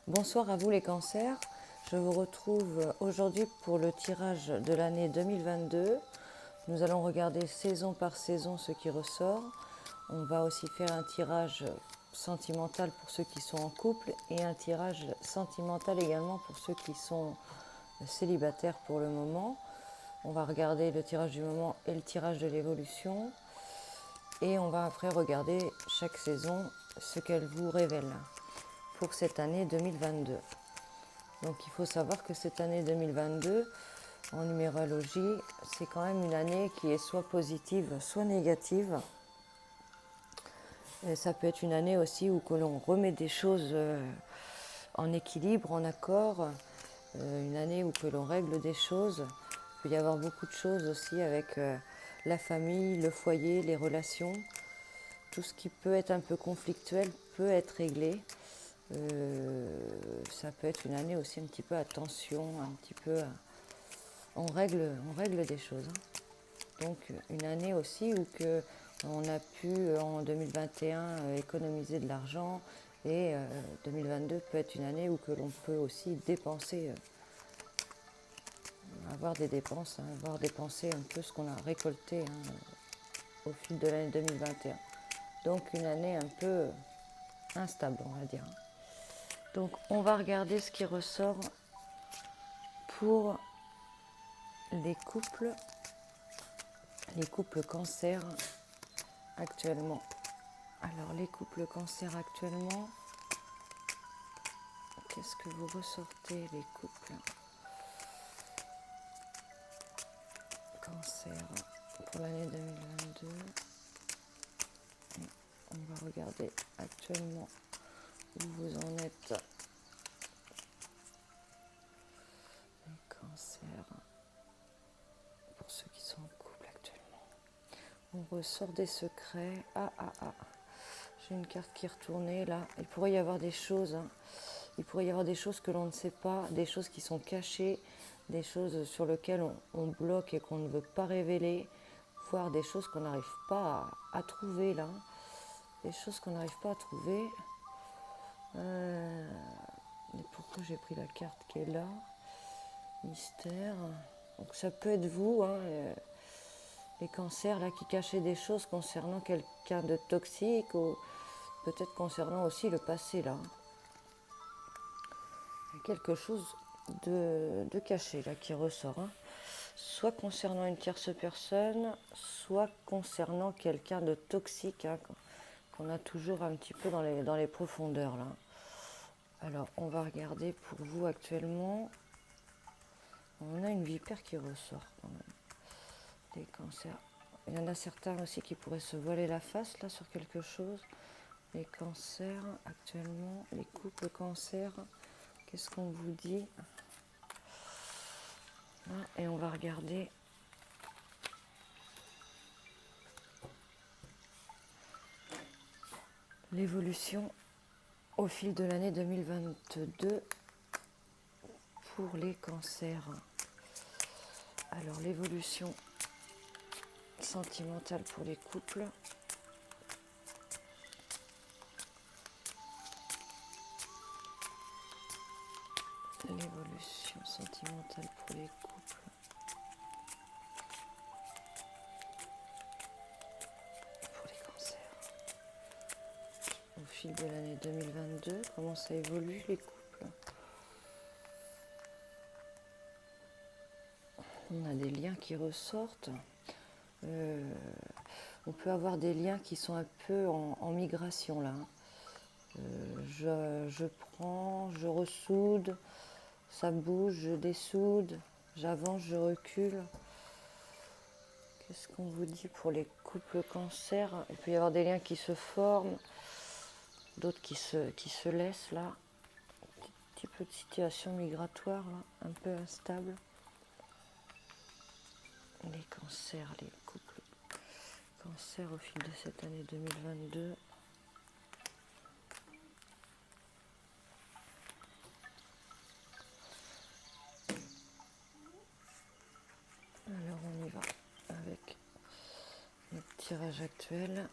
Bonsoir à vous les cancers, je vous retrouve aujourd'hui pour le tirage de l'année 2022. Nous allons regarder saison par saison ce qui ressort. On va aussi faire un tirage sentimental pour ceux qui sont en couple et un tirage sentimental également pour ceux qui sont célibataires pour le moment. On va regarder le tirage du moment et le tirage de l'évolution. Et on va après regarder chaque saison ce qu'elle vous révèle pour cette année 2022. Donc il faut savoir que cette année 2022, en numérologie, c'est quand même une année qui est soit positive, soit négative. Et ça peut être une année aussi où que l'on remet des choses en équilibre, en accord, une année où que l'on règle des choses. Il peut y avoir beaucoup de choses aussi avec la famille, le foyer, les relations. Tout ce qui peut être un peu conflictuel peut être réglé. Ça peut être une année aussi un petit peu à tension, un petit peu on règle des choses. Donc une année aussi où que on a pu en 2021 économiser de l'argent et 2022 peut être une année où que l'on peut aussi dépenser, avoir des dépenses, avoir dépensé un peu ce qu'on a récolté au fil de l'année 2021. Donc une année un peu instable, on va dire. Donc on va regarder ce qui ressort pour les couples cancer actuellement. Alors les couples cancer actuellement, qu'est-ce que vous ressortez les couples cancer pour l'année 2022? Et on va regarder actuellement où vous en êtes. Les cancers, pour ceux qui sont en couple actuellement. On ressort des secrets. J'ai une carte qui est retournée là. Il pourrait y avoir des choses. Il pourrait y avoir des choses que l'on ne sait pas, des choses qui sont cachées, des choses sur lesquelles on bloque et qu'on ne veut pas révéler, voire des choses qu'on n'arrive pas à trouver là. Des choses qu'on n'arrive pas à trouver. Et pourquoi j'ai pris la carte qui est là? Mystère. Donc ça peut être vous, les cancers là qui cachaient des choses concernant quelqu'un de toxique ou peut-être concernant aussi le passé là. Il y a quelque chose de caché là qui ressort. Soit concernant une tierce personne, soit concernant quelqu'un de toxique qu'on a toujours un petit peu dans les profondeurs là. Alors on va regarder pour vous actuellement. On a une vipère qui ressort quand même. Les cancers. Il y en a certains aussi qui pourraient se voiler la face là sur quelque chose. Les cancers actuellement, les couples cancers, qu'est-ce qu'on vous dit? Et on va regarder l'évolution au fil de l'année 2022 pour les cancers. Alors l'évolution sentimentale pour les couples. L'évolution sentimentale pour les couples. Pour les cancers. Au fil de l'année 2022, comment ça évolue les couples? On a des liens qui ressortent. On peut avoir des liens qui sont un peu en migration là. Je prends, je ressoude, ça bouge, je dessoude, j'avance, je recule. Qu'est-ce qu'on vous dit pour les couples cancer? Il peut y avoir des liens qui se forment, d'autres qui se laissent là. Un petit peu de situation migratoire là, un peu instable. Les cancers, les couples cancer au fil de cette année 2022. Alors on y va avec notre tirage actuel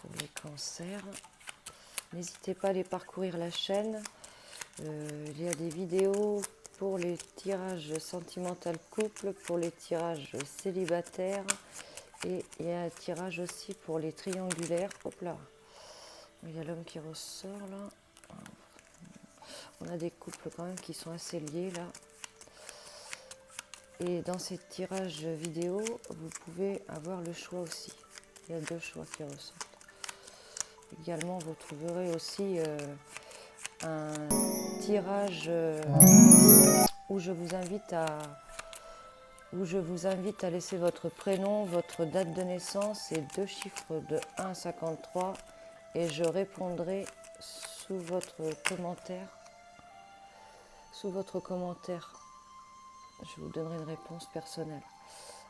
pour les cancers. N'hésitez pas à aller parcourir la chaîne. Il y a des vidéos pour les tirages sentimental couple, pour les tirages célibataires, et il y a un tirage aussi pour les triangulaires. Hop là, il y a l'homme qui ressort là. On a des couples quand même qui sont assez liés là. Et dans ces tirages vidéo, vous pouvez avoir le choix aussi. Il y a 2 choix qui ressortent. Également, vous trouverez aussi un tirage où je vous invite à laisser votre prénom, votre date de naissance et 2 chiffres de 1 à 53, et je répondrai sous votre commentaire. Je vous donnerai une réponse personnelle.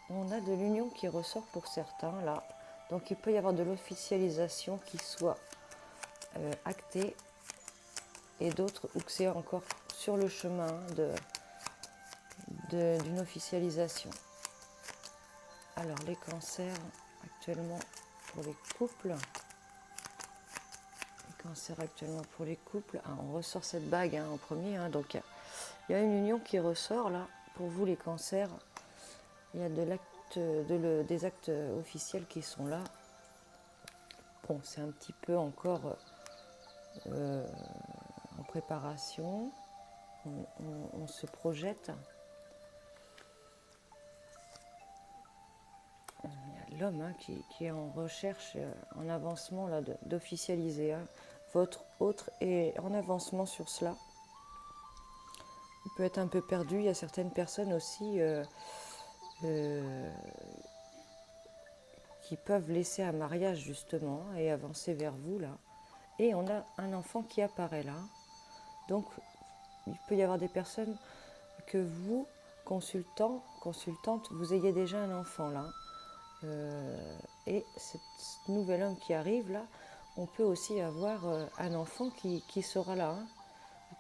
On a de l'union qui ressort pour certains là. Donc il peut y avoir de l'officialisation qui soit actée, et d'autres où c'est encore sur le chemin d'une officialisation. Alors les cancers actuellement pour les couples. On ressort cette bague en premier. Donc il y a une union qui ressort là pour vous les cancers. Il y a des actes officiels qui sont là. Bon, c'est un petit peu encore en préparation. On se projette. Il y a l'homme qui est en recherche, en avancement là, d'officialiser. Votre autre est en avancement sur cela. Il peut être un peu perdu. Il y a certaines personnes aussi qui peuvent laisser un mariage justement et avancer vers vous là. Et on a un enfant qui apparaît là. Donc il peut y avoir des personnes que vous, consultante, vous ayez déjà un enfant là. Et ce nouvel homme qui arrive là, on peut aussi avoir un enfant qui sera là,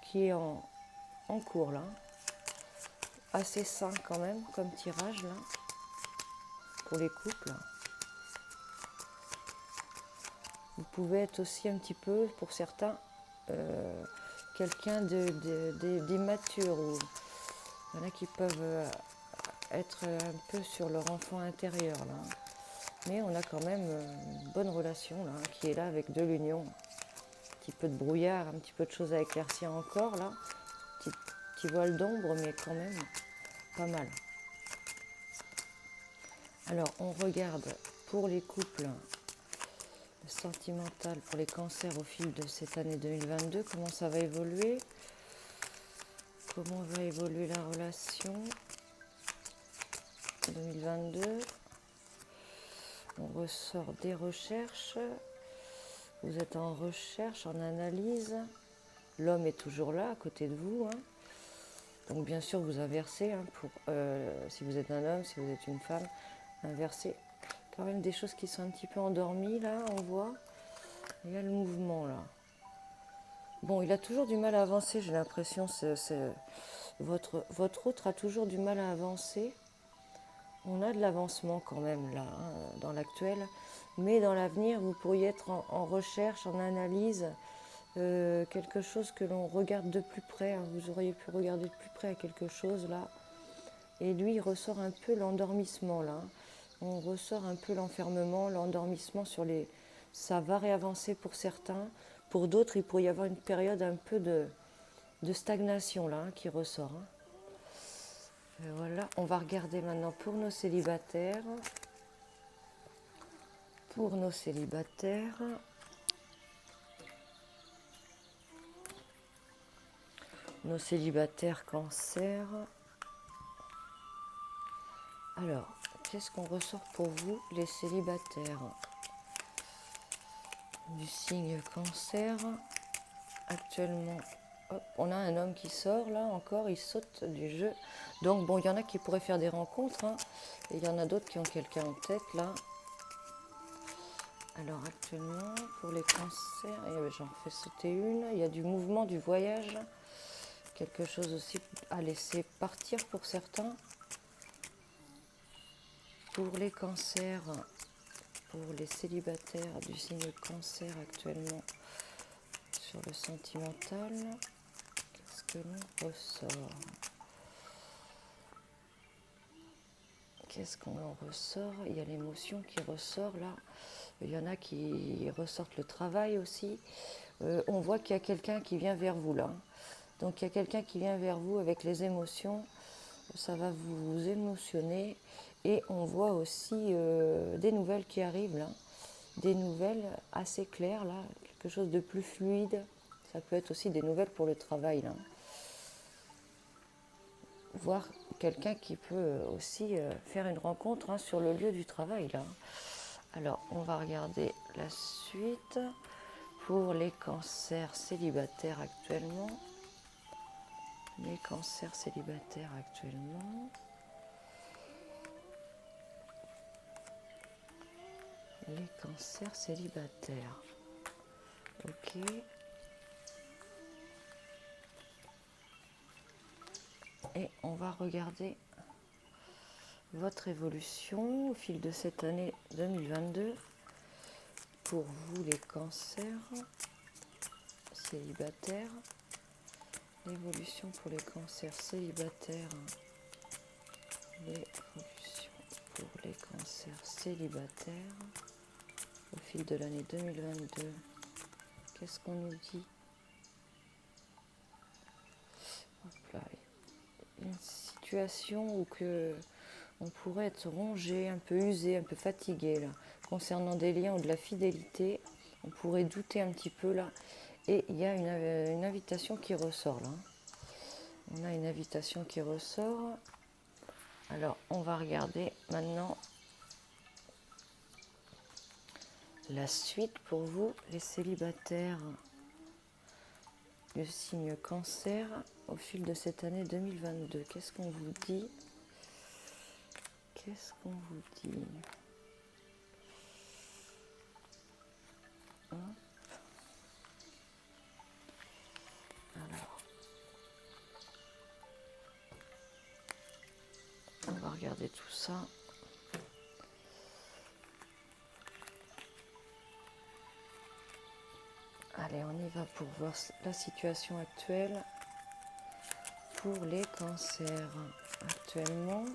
qui est en cours là. Assez sain quand même comme tirage là, pour les couples. Vous pouvez être aussi un petit peu, pour certains, quelqu'un d'immature, ou il y en a qui peuvent être un peu sur leur enfant intérieur là. Mais on a quand même une bonne relation là, qui est là avec de l'union. Un petit peu de brouillard, un petit peu de choses à éclaircir encore là. Petit voile d'ombre, mais quand même pas mal. Alors on regarde pour les couples sentimental, pour les cancers au fil de cette année 2022, comment ça va évoluer, comment va évoluer la relation 2022. On ressort des recherches, vous êtes en recherche, en analyse, l'homme est toujours là à côté de vous, donc bien sûr vous inversez, si vous êtes un homme, si vous êtes une femme, inversez. Quand même des choses qui sont un petit peu endormies là, on voit. Il y a le mouvement là. Bon, il a toujours du mal à avancer, j'ai l'impression. Votre autre a toujours du mal à avancer. On a de l'avancement quand même là, dans l'actuel. Mais dans l'avenir, vous pourriez être en recherche, en analyse, quelque chose que l'on regarde de plus près. Vous auriez pu regarder de plus près à quelque chose là. Et lui, il ressort un peu l'endormissement là. On ressort un peu l'enfermement, l'endormissement sur les... Ça va réavancer pour certains. Pour d'autres, il pourrait y avoir une période un peu de stagnation là, qui ressort. Et voilà, on va regarder maintenant pour nos célibataires. Nos célibataires cancer. Alors, qu'est-ce qu'on ressort pour vous, les célibataires du signe cancer? Actuellement, hop, on a un homme qui sort là encore, il saute du jeu. Donc bon, il y en a qui pourraient faire des rencontres, et il y en a d'autres qui ont quelqu'un en tête là. Alors actuellement, pour les cancers, j'en fais sauter une, il y a du mouvement, du voyage, quelque chose aussi à laisser partir pour certains. Pour les cancers, pour les célibataires du signe cancer actuellement, sur le sentimental, qu'est-ce que l'on ressort? Qu'est-ce qu'on en ressort? Il y a l'émotion qui ressort là. Il y en a qui ressortent le travail aussi. On voit qu'il y a quelqu'un qui vient vers vous là. Donc il y a quelqu'un qui vient vers vous avec les émotions. Ça va vous émotionner. Et on voit aussi des nouvelles qui arrivent là. Des nouvelles assez claires là. Quelque chose de plus fluide. Ça peut être aussi des nouvelles pour le travail là. Voir quelqu'un qui peut aussi faire une rencontre sur le lieu du travail là. Alors on va regarder la suite pour les cancers célibataires actuellement. Les cancers célibataires actuellement. Les cancers célibataires. Ok. Et on va regarder votre évolution au fil de cette année 2022 pour vous les cancers célibataires. L'évolution pour les cancers célibataires. L'évolution pour les cancers célibataires au fil de l'année 2022. Qu'est-ce qu'on nous dit? Hop là. Une situation où on pourrait être rongé, un peu usé, un peu fatigué là, concernant des liens ou de la fidélité. On pourrait douter un petit peu là. Et il y a une invitation qui ressort là. On a une invitation qui ressort. Alors on va regarder maintenant la suite pour vous, les célibataires du signe cancer au fil de cette année 2022. Qu'est-ce qu'on vous dit? Qu'est-ce qu'on vous dit? Hop. Alors, on va regarder tout ça. Allez, on y va pour voir la situation actuelle pour les cancers actuellement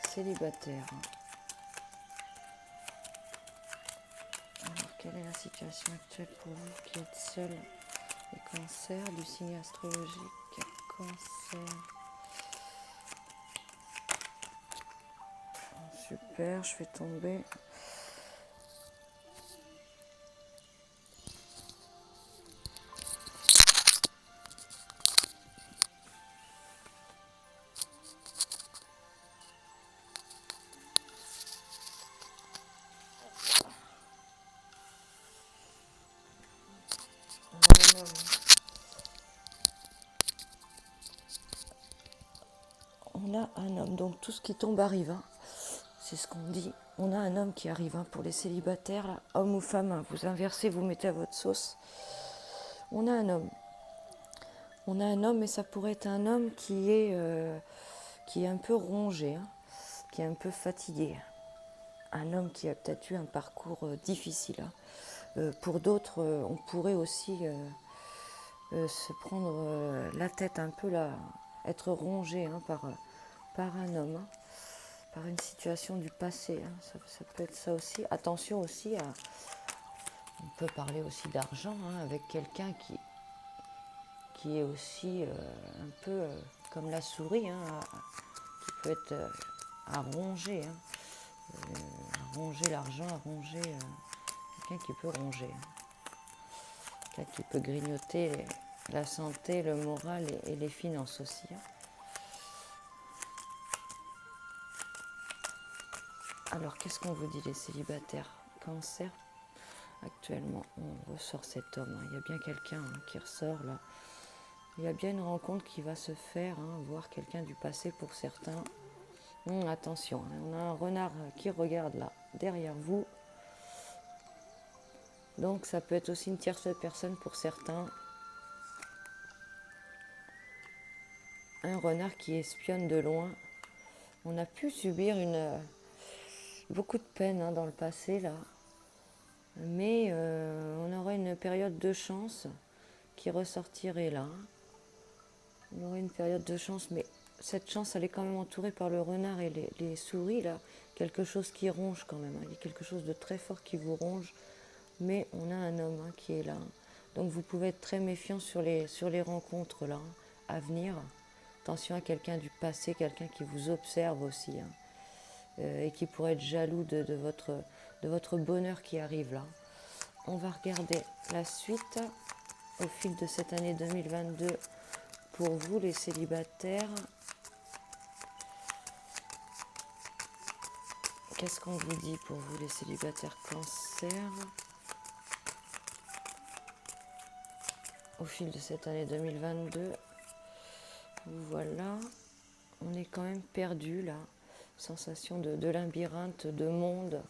célibataires. Alors, quelle est la situation actuelle pour vous qui êtes seul? Les cancers du signe astrologique cancer. Super, je fais tomber. On a un homme, donc tout ce qui tombe arrive, hein. C'est ce qu'on dit. On a un homme qui arrive, hein, pour les célibataires, là, homme ou femme, hein, vous inversez, vous mettez à votre sauce. On a un homme. On a un homme, mais ça pourrait être un homme qui est un peu rongé, hein, qui est un peu fatigué. Un homme qui a peut-être eu un parcours difficile, hein. Pour d'autres, on pourrait aussi se prendre la tête un peu là, être rongé, hein, par un homme, hein, par une situation du passé, hein. Ça peut être ça aussi. Attention aussi à... On peut parler aussi d'argent, hein, avec quelqu'un qui est aussi un peu comme la souris, hein, qui peut être à ronger, hein, à ronger l'argent, à ronger... quelqu'un qui peut ronger, hein. Quelqu'un qui peut grignoter la santé, le moral et les finances aussi, hein. Alors, qu'est-ce qu'on vous dit les célibataires? Cancer, actuellement, on ressort cet homme, hein. Il y a bien quelqu'un, hein, qui ressort là. Il y a bien une rencontre qui va se faire, hein, voir quelqu'un du passé pour certains. Attention, hein, on a un renard qui regarde là, derrière vous. Donc ça peut être aussi une tierce personne pour certains. Un renard qui espionne de loin. On a pu subir beaucoup de peine, hein, dans le passé là. Mais on aurait une période de chance qui ressortirait là. On aurait une période de chance, mais cette chance, elle est quand même entourée par le renard et les souris, là. Quelque chose qui ronge quand même. Il y a quelque chose de très fort qui vous ronge. Mais on a un homme qui est là. Donc vous pouvez être très méfiant sur les rencontres là, à venir. Attention à quelqu'un du passé, quelqu'un qui vous observe aussi. Et qui pourrait être jaloux de votre bonheur qui arrive là. On va regarder la suite au fil de cette année 2022 pour vous les célibataires. Qu'est-ce qu'on vous dit pour vous les célibataires Cancer au fil de cette année 2022? Voilà, on est quand même perdu là. Sensation de labyrinthe, de monde.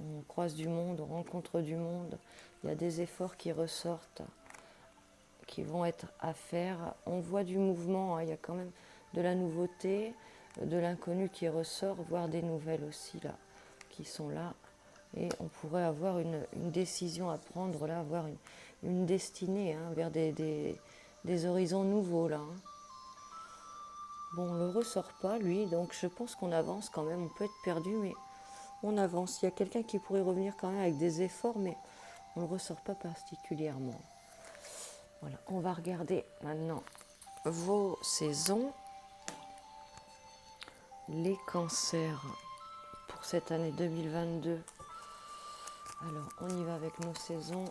On croise du monde, on rencontre du monde. Il y a des efforts qui ressortent, qui vont être à faire. On voit du mouvement, il y a quand même de la nouveauté, de l'inconnu qui ressort, voire des nouvelles aussi là, qui sont là. Et on pourrait avoir une décision à prendre là, avoir une destinée vers des horizons nouveaux là. Bon, on ne le ressort pas lui, donc je pense qu'on avance quand même. On peut être perdu, mais on avance. Il y a quelqu'un qui pourrait revenir quand même avec des efforts, mais on ne le ressort pas particulièrement. Voilà, on va regarder maintenant vos saisons. Les cancers pour cette année 2022. Alors, on y va avec nos saisons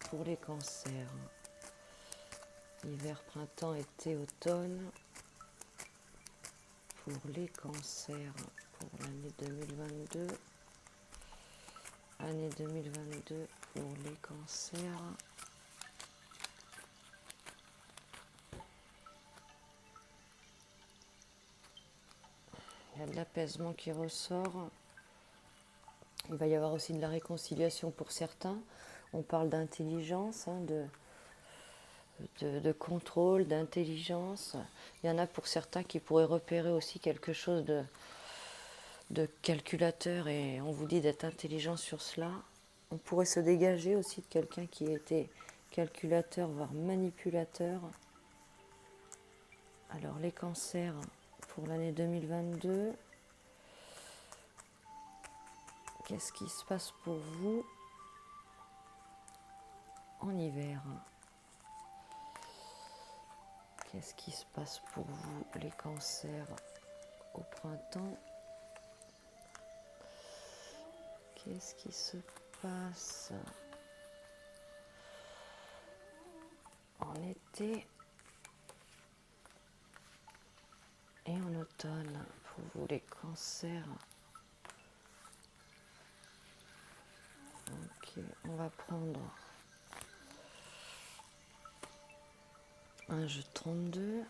pour les cancers. Hiver, printemps, été, automne. Pour les cancers pour l'année 2022. Année 2022 pour les cancers. Il y a de l'apaisement qui ressort. Il va y avoir aussi de la réconciliation pour certains. On parle d'intelligence, de contrôle, d'intelligence. Il y en a pour certains qui pourraient repérer aussi quelque chose de calculateur et on vous dit d'être intelligent sur cela. On pourrait se dégager aussi de quelqu'un qui était calculateur, voire manipulateur. Alors les cancers pour l'année 2022. Qu'est-ce qui se passe pour vous en hiver? Qu'est-ce qui se passe pour vous les cancers au printemps? Qu'est-ce qui se passe en été et en automne pour vous les cancers? Ok, on va prendre un jeu 32.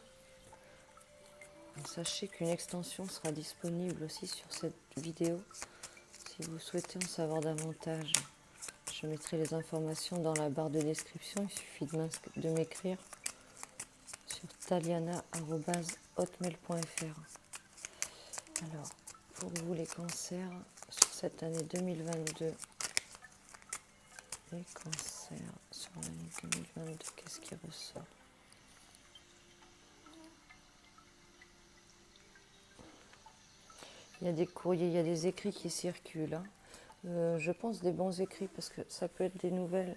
Sachez qu'une extension sera disponible aussi sur cette vidéo. Si vous souhaitez en savoir davantage, je mettrai les informations dans la barre de description. Il suffit de m'écrire sur taliana@hotmail.fr. Alors, pour vous les cancers, sur cette année 2022, les cancers sur l'année 2022, qu'est-ce qui ressort? Il y a des courriers, il y a des écrits qui circulent. Je pense des bons écrits parce que ça peut être des nouvelles.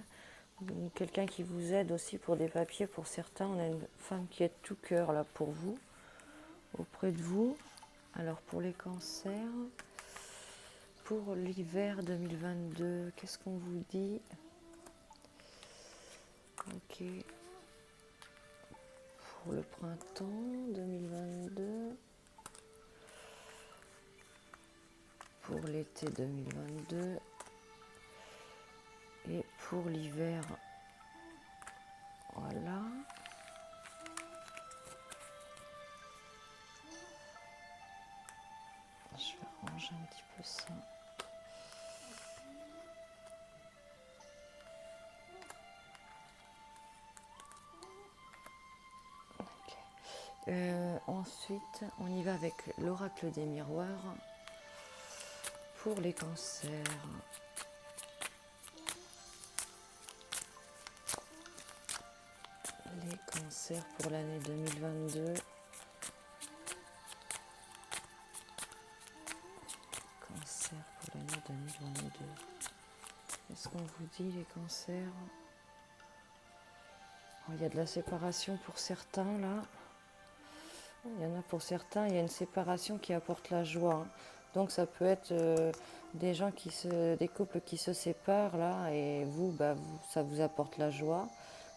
Quelqu'un qui vous aide aussi pour des papiers. Pour certains, on a une femme qui est tout cœur là pour vous, auprès de vous. Alors pour les cancers, pour l'hiver 2022, qu'est-ce qu'on vous dit? Ok. Pour le printemps 2022. Pour l'été 2022 et pour l'hiver, voilà. Je vais ranger un petit peu ça. Okay. Ensuite, on y va avec l'oracle des miroirs pour les cancers. cancers pour l'année 2022. Cancer pour l'année 2022. Qu'est-ce qu'on vous dit les cancers? Il y a de la séparation pour certains là. Il y en a pour certains, il y a une séparation qui apporte la joie. Donc ça peut être des gens des couples qui se séparent là, et vous, ça vous apporte la joie.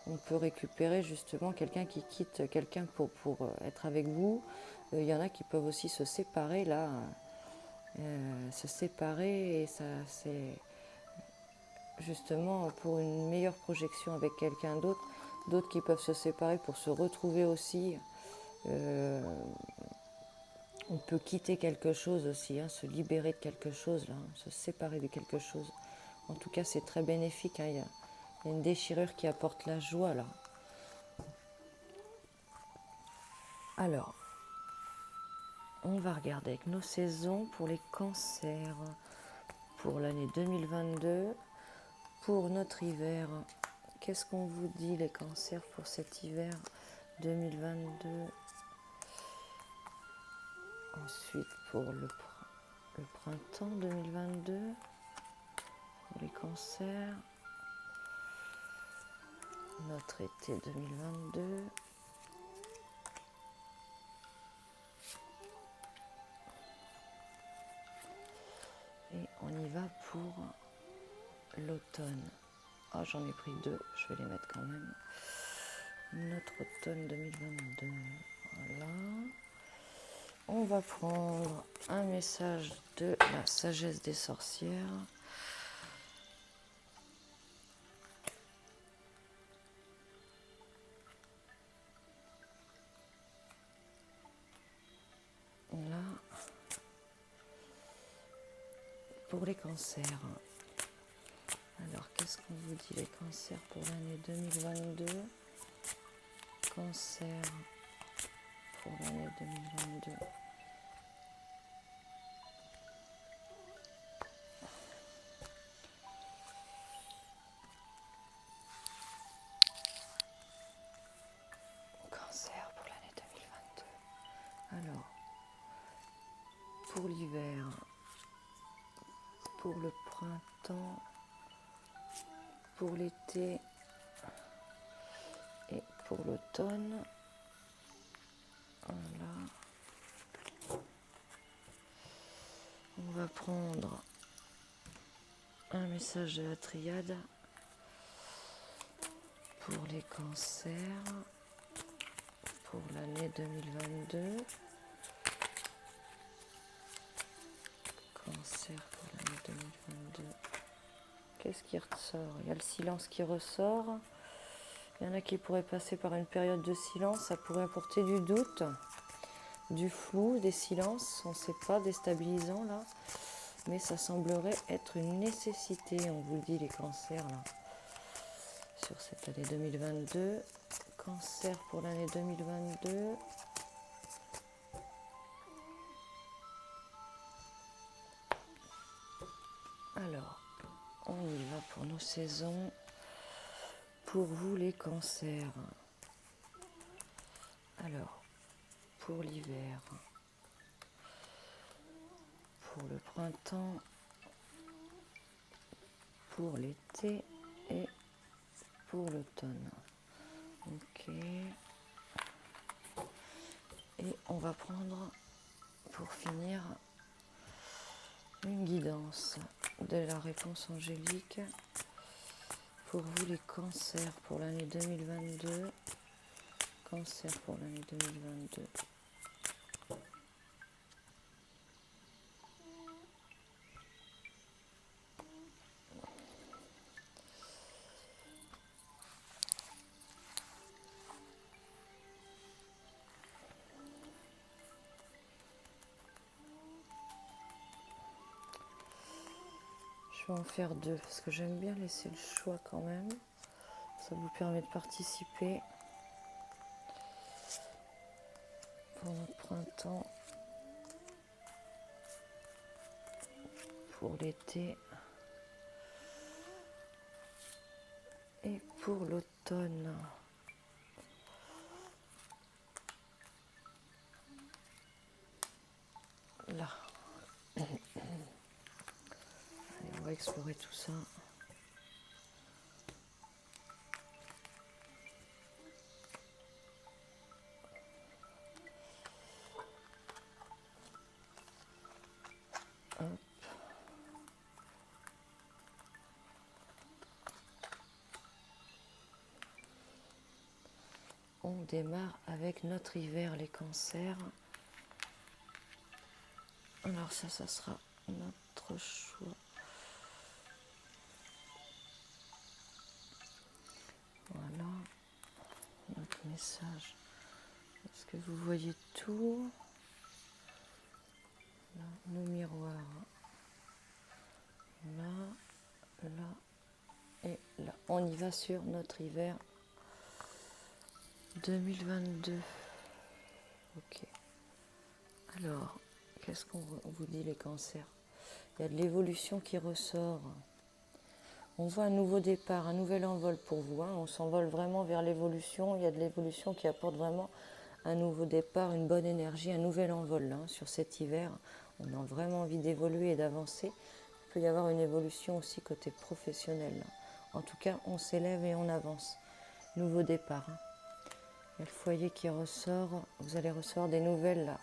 On peut récupérer justement quelqu'un qui quitte quelqu'un pour être avec vous. Il y en a qui peuvent aussi se séparer là, se séparer, et ça c'est justement pour une meilleure projection avec quelqu'un d'autre. D'autres qui peuvent se séparer pour se retrouver aussi. On peut quitter quelque chose aussi, se libérer de quelque chose, là, se séparer de quelque chose. En tout cas, c'est très bénéfique. Il y a une déchirure qui apporte la joie, là. Alors, on va regarder avec nos saisons pour les cancers, pour l'année 2022, pour notre hiver. Qu'est-ce qu'on vous dit, les cancers, pour cet hiver 2022? Ensuite, pour le printemps 2022, pour les cancers, notre été 2022, et on y va pour l'automne. Ah, j'en ai pris deux, je vais les mettre quand même. Notre automne 2022, voilà. On va prendre un message de la sagesse des sorcières. Là, pour les cancers. Alors, qu'est-ce qu'on vous dit, les cancers pour l'année 2022? Cancer pour l'année 2022. Cancer pour l'année 2022. Alors, pour l'hiver, pour le printemps, pour l'été et pour l'automne. Voilà. On va prendre un message de la triade pour les cancers pour l'année 2022. Cancer pour l'année 2022. Qu'est-ce qui ressort? Il y a le silence qui ressort. Il y en a qui pourraient passer par une période de silence. Ça pourrait apporter du doute, du flou, des silences. On ne sait pas, déstabilisant là. Mais ça semblerait être une nécessité, on vous le dit, les cancers là, sur cette année 2022. Cancer pour l'année 2022. Alors, on y va pour nos saisons. Pour vous, les cancers. Alors, pour l'hiver, pour le printemps, pour l'été et pour l'automne. Ok. Et on va prendre, pour finir, une guidance de la réponse angélique pour vous, les cancers pour l'année 2022. Cancer pour l'année 2022. Je vais en faire deux parce que j'aime bien laisser le choix quand même. Ça vous permet de participer pour notre printemps, pour l'été et pour l'automne. va explorer tout ça. Hop. On démarre avec notre hiver, les cancers. Alors ça sera notre choix. Voilà, notre message. Est-ce que vous voyez tout? Là, nos miroirs. Là, là et là. On y va sur notre hiver 2022. Ok. Alors, qu'est-ce qu'on vous dit les cancers? Il y a de l'évolution qui ressort. On voit un nouveau départ, un nouvel envol pour vous. On s'envole vraiment vers l'évolution. Il y a de l'évolution qui apporte vraiment un nouveau départ, une bonne énergie, un nouvel envol sur cet hiver. On a vraiment envie d'évoluer et d'avancer. Il peut y avoir une évolution aussi côté professionnel. En tout cas, on s'élève et on avance. Nouveau départ. Il y a le foyer qui ressort. Vous allez recevoir des nouvelles là,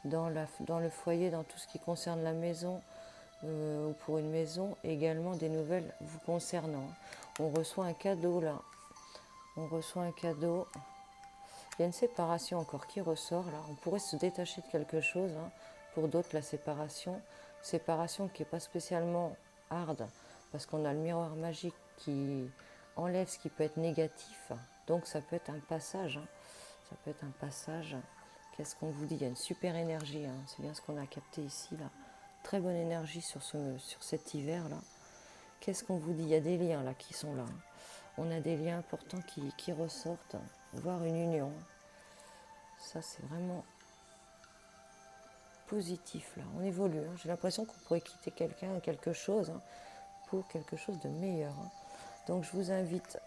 dans le foyer, dans tout ce qui concerne la maison ou pour une maison. Également des nouvelles vous concernant. On reçoit un cadeau là. On reçoit un cadeau. Il y a une séparation encore qui ressort là. On pourrait se détacher de quelque chose. Pour d'autres, la séparation qui n'est pas spécialement hard parce qu'on a le miroir magique qui enlève ce qui peut être négatif. Donc ça peut être un passage. Ça peut être un passage. Qu'est-ce qu'on vous dit? Il y a une super énergie. C'est bien ce qu'on a capté ici là. Très bonne énergie sur cet hiver là. Qu'est-ce qu'on vous dit? Il y a des liens là qui sont là. On a des liens importants qui ressortent, voire une union. Ça c'est vraiment positif là. On évolue. J'ai l'impression qu'on pourrait quitter quelqu'un, quelque chose, pour quelque chose de meilleur. Donc je vous invite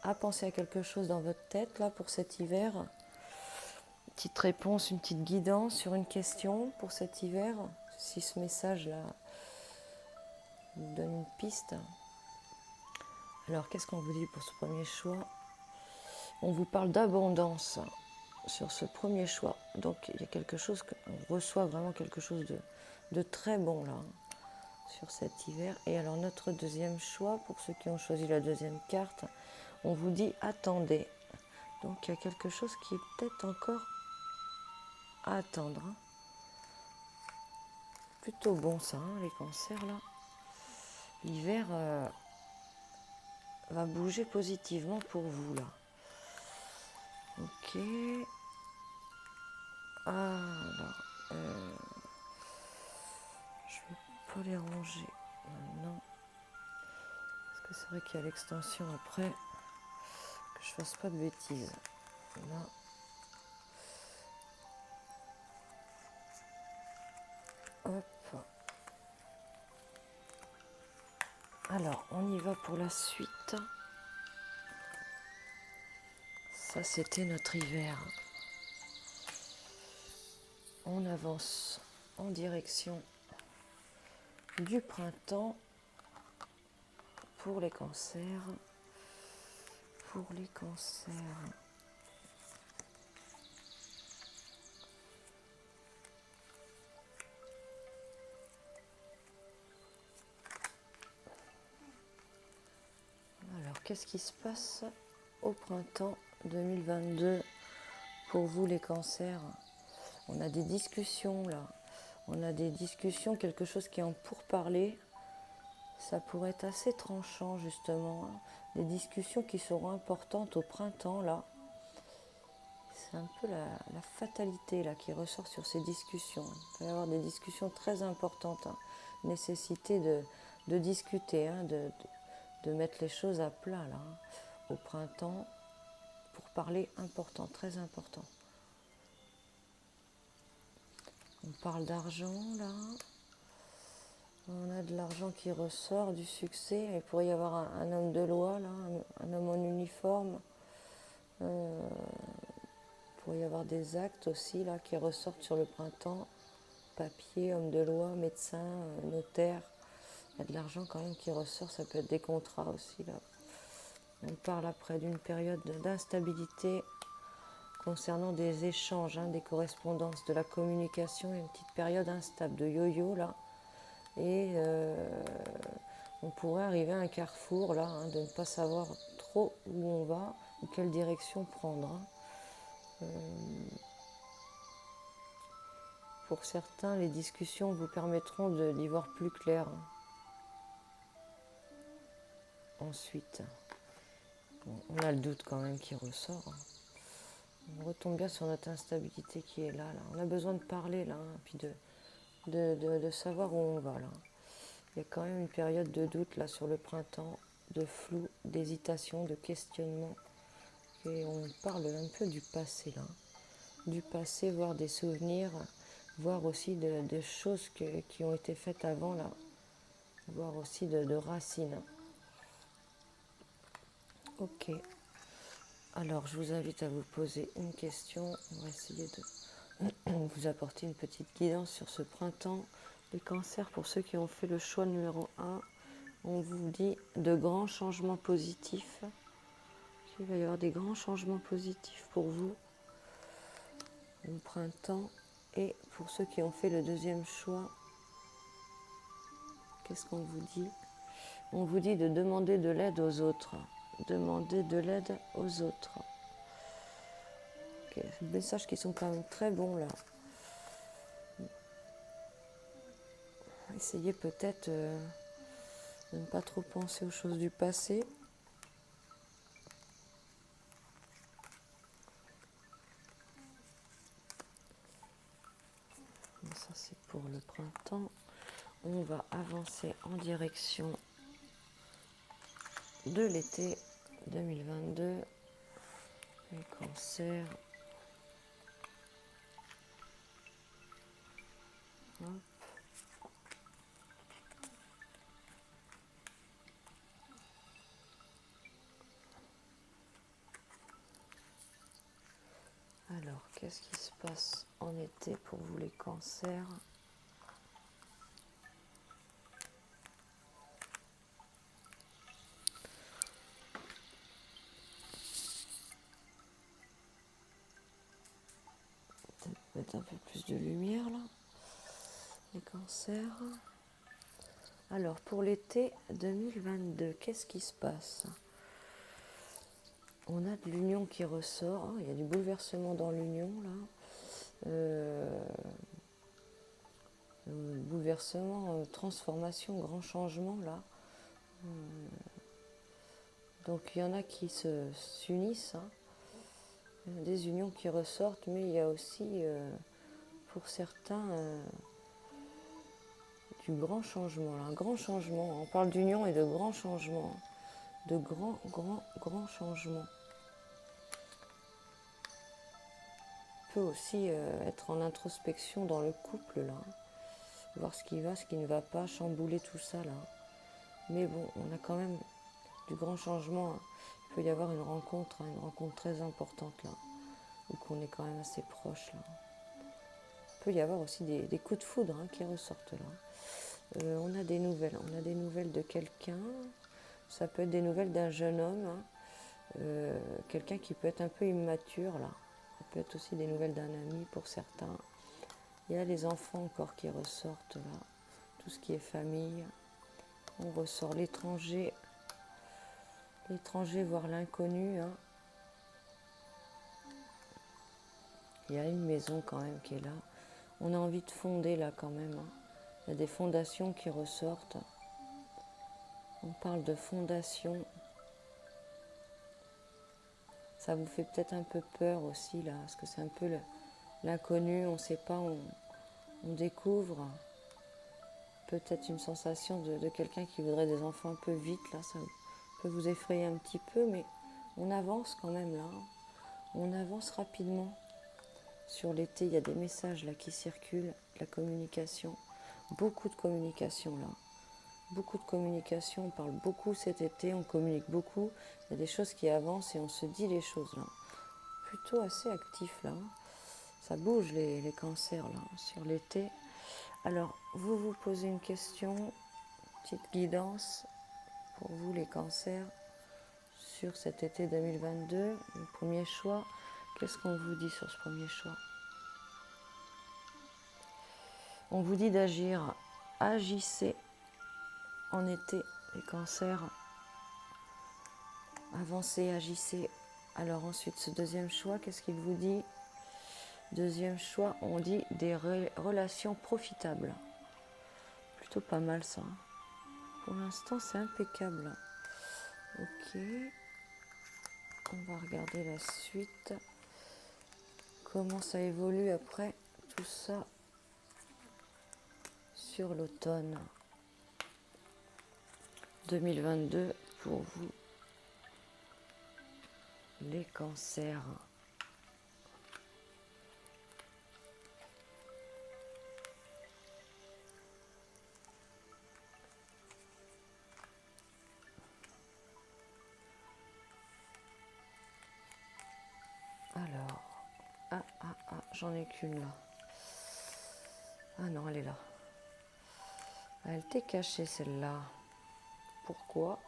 à penser à quelque chose dans votre tête là pour cet hiver. Une petite réponse, une petite guidance sur une question pour cet hiver. Si ce message là vous donne une piste. Alors qu'est-ce qu'on vous dit pour ce premier choix? On vous parle d'abondance sur ce premier choix. Donc il y a quelque chose, on reçoit vraiment quelque chose de très bon là sur cet hiver. Et alors notre deuxième choix, pour ceux qui ont choisi la deuxième carte, on vous dit attendez. Donc il y a quelque chose qui est peut-être encore à attendre. Plutôt bon ça, les cancers là. L'hiver va bouger positivement pour vous là. Ok. Alors, je vais pas les ranger maintenant. Parce que c'est vrai qu'il y a l'extension après. Que je fasse pas de bêtises. Là. Hop. Alors, on y va pour la suite. Ça, c'était notre hiver. On avance en direction du printemps pour les cancers. Pour les cancers. Alors, qu'est-ce qui se passe au printemps 2022 pour vous les cancers? On a des discussions là. On a des discussions, quelque chose qui est en pourparlers. Ça pourrait être assez tranchant justement. Des discussions qui seront importantes au printemps là. C'est un peu la fatalité là qui ressort sur ces discussions. Il va y avoir des discussions très importantes. Nécessité de discuter, de mettre les choses à plat là. Au printemps, pour parler important, très important. On parle d'argent là. On a de l'argent qui ressort, du succès. Il pourrait y avoir un homme de loi là, un homme en uniforme. Il pourrait y avoir des actes aussi là qui ressortent sur le printemps. Papier, homme de loi, médecin, notaire. Il y a de l'argent quand même qui ressort, ça peut être des contrats aussi là. On parle après d'une période d'instabilité concernant des échanges, des correspondances, de la communication, une petite période instable de yo-yo là. Et on pourrait arriver à un carrefour là, de ne pas savoir trop où on va ou quelle direction prendre. Pour certains, les discussions vous permettront d'y voir plus clair. Ensuite, on a le doute quand même qui ressort. On retombe bien sur notre instabilité qui est là. On a besoin de parler là, puis de savoir où on va là. Il y a quand même une période de doute là sur le printemps, de flou, d'hésitation, de questionnement. Et on parle un peu du passé là. Du passé, voire des souvenirs, voire aussi de choses qui ont été faites avant là. Voire aussi de racines. Ok. Alors, je vous invite à vous poser une question. On va essayer de vous apporter une petite guidance sur ce printemps. Les cancers, pour ceux qui ont fait le choix numéro 1, on vous dit de grands changements positifs. Il va y avoir des grands changements positifs pour vous au printemps. Et pour ceux qui ont fait le deuxième choix, qu'est-ce qu'on vous dit? On vous dit de demander de l'aide aux autres. Demander de l'aide aux autres. Okay. Des messages qui sont quand même très bons là. Essayez peut-être de ne pas trop penser aux choses du passé. Ça c'est pour le printemps. On va avancer en direction de l'été 2022. Les cancers. Hop. Alors, qu'est-ce qui se passe en été pour vous les cancers? Peut-être mettre un peu plus de lumière là. Les cancers. Alors, pour l'été 2022, qu'est-ce qui se passe? On a de l'union qui ressort. Il y a du bouleversement dans l'union là. Bouleversement, transformation, grand changement là. Donc il y en a qui s'unissent, des unions qui ressortent, mais il y a aussi pour certains du grand changement, là, un grand changement. On parle d'union et de grand changement, de grand changement. Peut aussi être en introspection dans le couple là, voir ce qui va, ce qui ne va pas, chambouler tout ça là. Mais bon, on a quand même du grand changement. Il peut y avoir une rencontre très importante là, ou qu'on est quand même assez proche là. Il peut y avoir aussi des coups de foudre qui ressortent là. On a des nouvelles de quelqu'un. Ça peut être des nouvelles d'un jeune homme, quelqu'un qui peut être un peu immature là. Ça peut être aussi des nouvelles d'un ami pour certains. Il y a les enfants encore qui ressortent là, tout ce qui est famille. On ressort l'étranger, voire l'inconnu. Il y a une maison quand même qui est là. On a envie de fonder là quand même. Il y a des fondations qui ressortent. On parle de fondation. Ça vous fait peut-être un peu peur aussi là, parce que c'est un peu l'inconnu, on ne sait pas, on découvre. Peut-être une sensation de quelqu'un qui voudrait des enfants un peu vite là, ça peut vous effrayer un petit peu, mais on avance quand même là. On avance rapidement. Sur l'été, il y a des messages là qui circulent, de la communication, beaucoup de communication là. Beaucoup de communication, on parle beaucoup cet été, on communique beaucoup. Il y a des choses qui avancent et on se dit les choses là. Plutôt assez actif là. Ça bouge les cancers là sur l'été. Alors, vous vous posez une question. petite guidance pour vous les cancers sur cet été 2022. Le premier choix, qu'est-ce qu'on vous dit sur ce premier choix? On vous dit d'agir. Agissez en été, les cancers. Avancez, agissez. Alors ensuite, ce deuxième choix, qu'est-ce qu'il vous dit? Deuxième choix, on dit des relations profitables. Plutôt pas mal ça. Pour l'instant, c'est impeccable. Ok. On va regarder la suite. Comment ça évolue après tout ça sur l'automne 2022 pour vous, les cancers. Alors, j'en ai qu'une là. Ah non, elle est là. Elle t'est cachée celle-là. Pourquoi?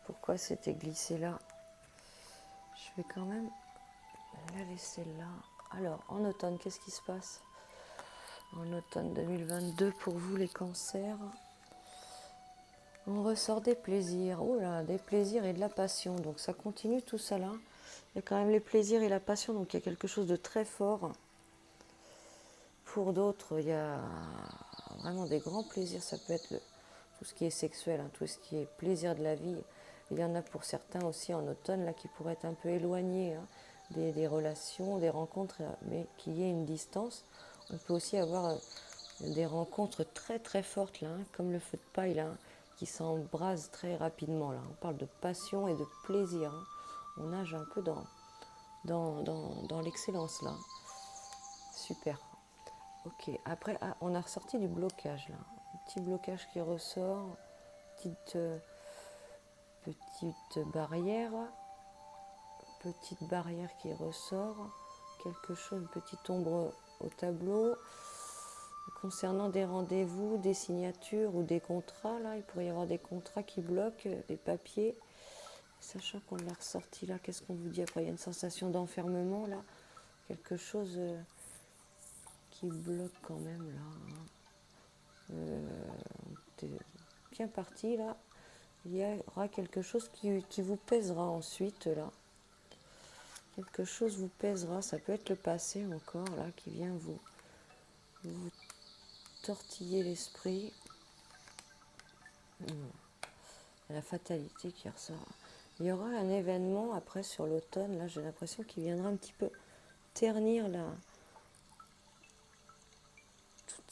Pourquoi c'était glissé là? Je vais quand même la laisser là. Alors, en automne, qu'est-ce qui se passe? En automne 2022 pour vous les cancers. On ressort des plaisirs. Oh là, des plaisirs et de la passion. Donc ça continue tout ça là. Il y a quand même les plaisirs et la passion. Donc il y a quelque chose de très fort. Pour d'autres, il y a vraiment des grands plaisirs. Ça peut être tout ce qui est sexuel, hein, tout ce qui est plaisir de la vie. Il y en a pour certains aussi en automne là qui pourraient être un peu éloignés hein, des relations, des rencontres, mais qu'il y ait une distance. On peut aussi avoir des rencontres très très fortes là, hein, comme le feu de paille là, qui s'embrase très rapidement là. On parle de passion et de plaisir. Hein. On nage un peu dans l'excellence là. Super. Ok, après, on a ressorti du blocage là. Un petit blocage qui ressort. Petite barrière. Petite barrière qui ressort. Quelque chose, une petite ombre au tableau. Concernant des rendez-vous, des signatures ou des contrats, là, il pourrait y avoir des contrats qui bloquent, des papiers. Sachant qu'on l'a ressorti là, qu'est-ce qu'on vous dit après? Il y a une sensation d'enfermement là. Quelque chose qui bloque quand même là. T'es bien parti là. Il y aura quelque chose qui vous pèsera ensuite là. Quelque chose vous pèsera. Ça peut être le passé encore là qui vient vous tortiller l'esprit. La fatalité qui ressort. Il y aura un événement après sur l'automne, là j'ai l'impression qu'il viendra un petit peu ternir là, toute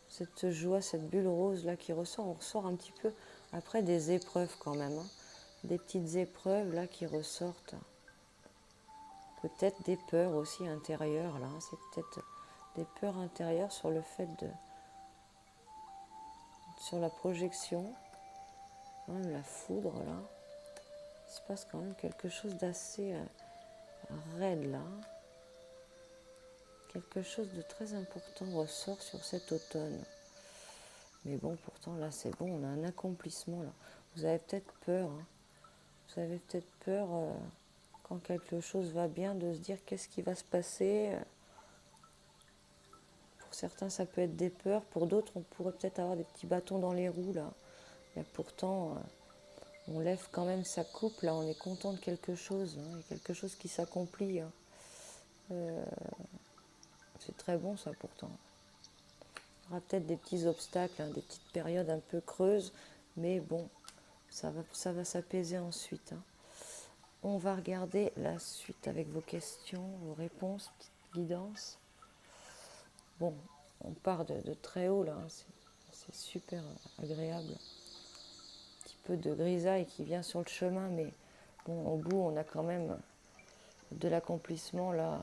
cette joie, cette bulle rose là qui ressort. On ressort un petit peu après des épreuves quand même, hein. Des petites épreuves là qui ressortent. Peut-être des peurs aussi intérieures là, c'est peut-être des peurs intérieures sur le fait de... sur la projection. La foudre là, il se passe quand même quelque chose d'assez raide là. Quelque chose de très important ressort sur cet automne. Mais bon, pourtant là c'est bon, on a un accomplissement là. Vous avez peut-être peur, hein. Vous avez peut-être peur quand quelque chose va bien de se dire qu'est-ce qui va se passer. Pour certains ça peut être des peurs, pour d'autres on pourrait peut-être avoir des petits bâtons dans les roues là. Et pourtant... on lève quand même sa coupe, là, on est content de quelque chose, hein, il y a quelque chose qui s'accomplit. Hein. C'est très bon ça pourtant. Il y aura peut-être des petits obstacles, hein, des petites périodes un peu creuses, mais bon, ça va s'apaiser ensuite. Hein. On va regarder la suite avec vos questions, vos réponses, petite guidance. Bon, on part de très haut là, hein, c'est super agréable. Peu de grisaille qui vient sur le chemin, mais bon, au bout, on a quand même de l'accomplissement là.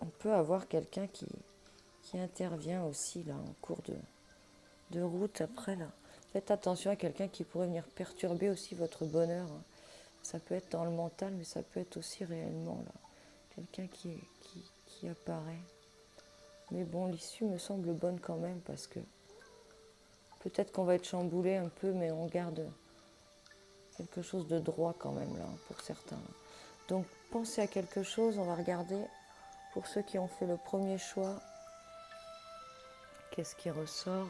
On peut avoir quelqu'un qui intervient aussi là en cours de route après là. Faites attention à quelqu'un qui pourrait venir perturber aussi votre bonheur. Ça peut être dans le mental, mais ça peut être aussi réellement là. Quelqu'un qui qui apparaît. Mais bon, l'issue me semble bonne quand même parce que peut-être qu'on va être chamboulé un peu, mais on garde quelque chose de droit quand même là pour certains. Donc pensez à quelque chose, on va regarder pour ceux qui ont fait le premier choix. Qu'est-ce qui ressort?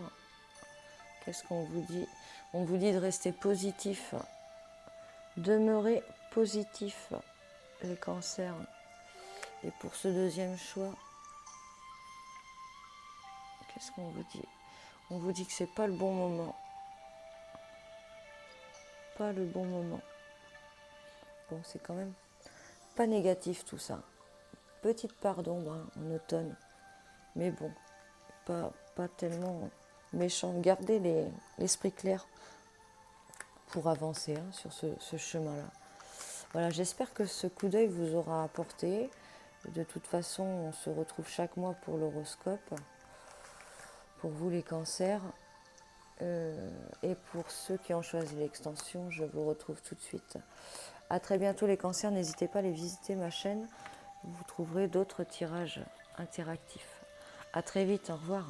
Qu'est-ce qu'on vous dit? On vous dit de rester positif, demeurer positif, les cancers. Et pour ce deuxième choix, qu'est-ce qu'on vous dit? On vous dit que c'est pas le bon moment. Pas le bon moment. Bon, c'est quand même pas négatif tout ça. Petite part d'ombre en automne. Mais bon, pas tellement méchant. Gardez l'esprit clair pour avancer sur ce chemin-là. Voilà, j'espère que ce coup d'œil vous aura apporté. De toute façon, on se retrouve chaque mois pour l'horoscope. Pour vous les cancers. Et pour ceux qui ont choisi l'extension, je vous retrouve tout de suite. À très bientôt les cancers, n'hésitez pas à aller visiter ma chaîne. Vous trouverez d'autres tirages interactifs. À très vite, au revoir.